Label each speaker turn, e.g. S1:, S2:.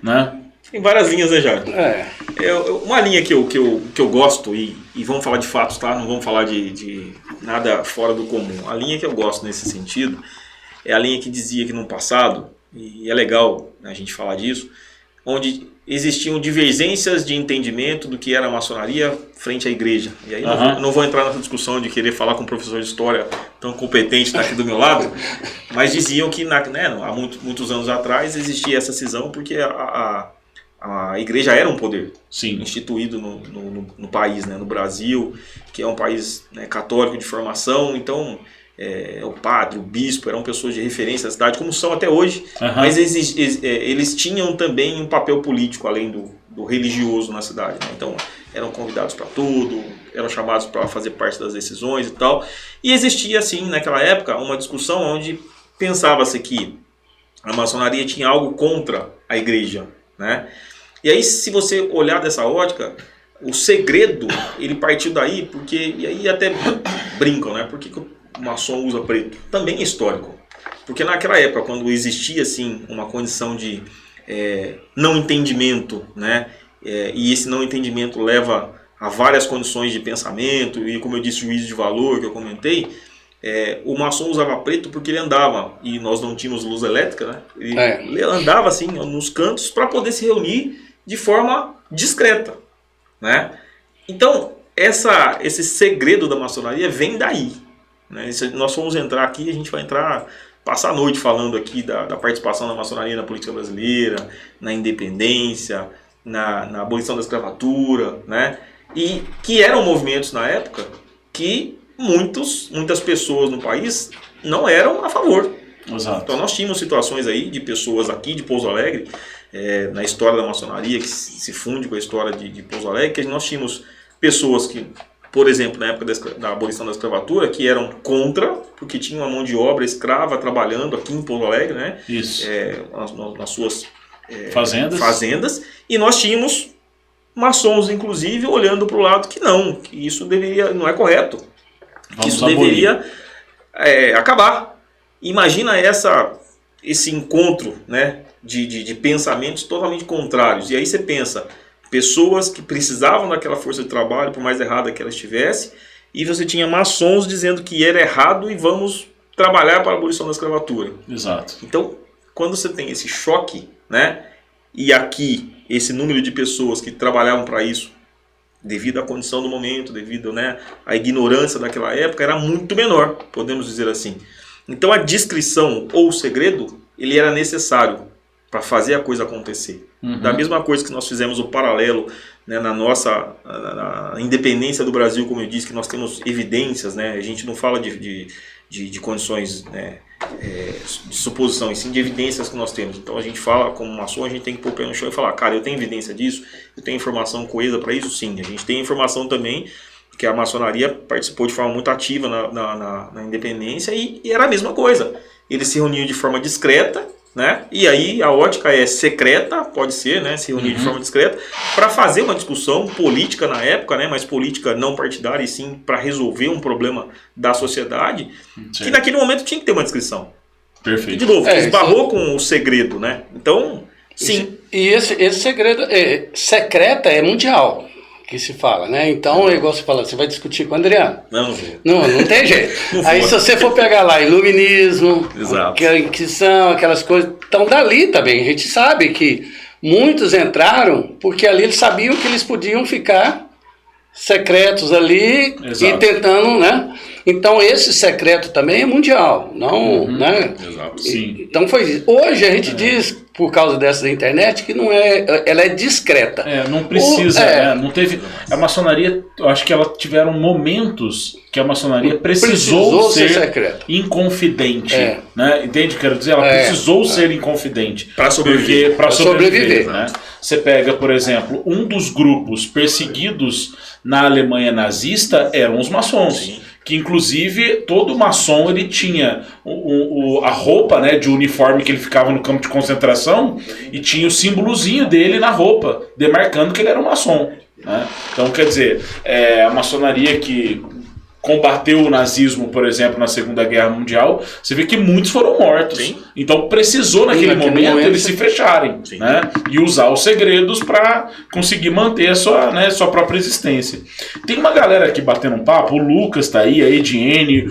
S1: né?
S2: Tem várias linhas, né, Jair?
S3: É.
S2: Uma linha que eu gosto, e vamos falar de fatos, tá? Não vamos falar de nada fora do comum. A linha que eu gosto nesse sentido é a linha que dizia que no passado, e é legal a gente falar disso, onde existiam divergências de entendimento do que era a maçonaria frente à igreja. E aí não vou entrar nessa discussão de querer falar com um professor de história tão competente que está aqui do meu lado, mas diziam que há muitos anos atrás existia essa cisão porque a igreja era um poder.
S1: Sim.
S2: Instituído no país, né, no Brasil, que é um país, né, católico de formação, então o padre, o bispo eram pessoas de referência da cidade, como são até hoje, mas eles tinham também um papel político além do religioso na cidade, né? Então eram convidados para tudo, eram chamados para fazer parte das decisões e tal, e existia assim naquela época uma discussão onde pensava-se que a maçonaria tinha algo contra a igreja, né? E aí, se você olhar dessa ótica, o segredo, ele partiu daí, porque, e aí até brincam, né? Por que o maçom usa preto? Também é histórico. Porque naquela época, quando existia, assim, uma condição de não entendimento, né? E esse não entendimento leva a várias condições de pensamento, e como eu disse, juízo de valor, que eu comentei, o maçom usava preto porque ele andava, e nós não tínhamos luz elétrica, né? Ele andava assim, nos cantos, para poder se reunir de forma discreta, né? Então, esse segredo da maçonaria vem daí, né? Se nós formos entrar aqui, a gente vai passar a noite falando aqui da participação da maçonaria na política brasileira, na independência, na abolição da escravatura, né? E que eram movimentos na época que muitas pessoas no país não eram a favor.
S1: Exato.
S2: Então nós tínhamos situações aí de pessoas aqui de Pouso Alegre, na história da maçonaria, que se funde com a história de Pouso Alegre, que nós tínhamos pessoas que, por exemplo, na época da abolição da escravatura, que eram contra, porque tinham uma mão de obra escrava trabalhando aqui em Pouso Alegre, né?
S1: Isso.
S2: Nas suas
S1: fazendas.
S2: E nós tínhamos maçons, inclusive, olhando para o lado que isso não é correto.
S1: Vamos
S2: isso deveria acabar. Imagina esse encontro, né, de pensamentos totalmente contrários. E aí você pensa, pessoas que precisavam daquela força de trabalho, por mais errada que ela estivesse, e você tinha maçons dizendo que era errado e vamos trabalhar para a abolição da escravatura.
S1: Exato.
S2: Então, quando você tem esse choque, né, e aqui esse número de pessoas que trabalhavam para isso, devido à condição do momento, devido, né, à ignorância daquela época, era muito menor, podemos dizer assim. Então a discrição ou o segredo, ele era necessário para fazer a coisa acontecer. Da mesma coisa que nós fizemos o paralelo, né, na independência do Brasil, como eu disse, que nós temos evidências, né, a gente não fala de condições, né, de suposição, e sim de evidências que nós temos. Então a gente fala, como maçom, a gente tem que pôr o pé no chão e falar, cara, eu tenho evidência disso, eu tenho informação coesa para isso, sim. A gente tem informação também que a maçonaria participou de forma muito ativa na independência, e era a mesma coisa. Eles se reuniam de forma discreta, né? E aí a ótica é secreta, pode ser, né? Se reunir de forma discreta, para fazer uma discussão política na época, né? Mas política não partidária, e sim para resolver um problema da sociedade, que naquele momento tinha que ter uma descrição.
S1: Perfeito.
S2: E de novo, esbarrou com o segredo, né? Então, sim.
S3: E esse segredo secreta é mundial, que se fala, né? Então, é igual você fala, você vai discutir com o Adriano.
S2: Não
S3: tem jeito. Aí se você for pegar lá iluminismo,
S2: exato,
S3: Inquisição, aquelas coisas, então dali também a gente sabe que muitos entraram porque ali eles sabiam que eles podiam ficar secretos ali. Exato. E tentando, né? Então esse secreto também é mundial, não, né?
S1: Exato. Sim.
S3: Então foi isso. Hoje a gente diz, por causa dessa internet, que não ela é discreta.
S1: Não precisa, né? Não teve. A maçonaria, eu acho que tiveram momentos que a maçonaria precisou ser secreta, inconfidente, né? Entende? Quero dizer, ela precisou ser inconfidente
S2: para sobreviver.
S1: Para sobreviver, né? Você pega, por exemplo, um dos grupos perseguidos na Alemanha nazista eram os maçons. Sim. Que inclusive todo maçom ele tinha a roupa, né, de uniforme que ele ficava no campo de concentração, e tinha o símbolozinho dele na roupa, demarcando que ele era um maçom, né? Então quer dizer, a maçonaria que combateu o nazismo, por exemplo, na Segunda Guerra Mundial, você vê que muitos foram mortos.
S2: Sim.
S1: Então precisou naquele momento eles se fecharem, né? E usar os segredos para conseguir manter a sua própria existência. Tem uma galera aqui batendo um papo, o Lucas tá aí, a Ediene,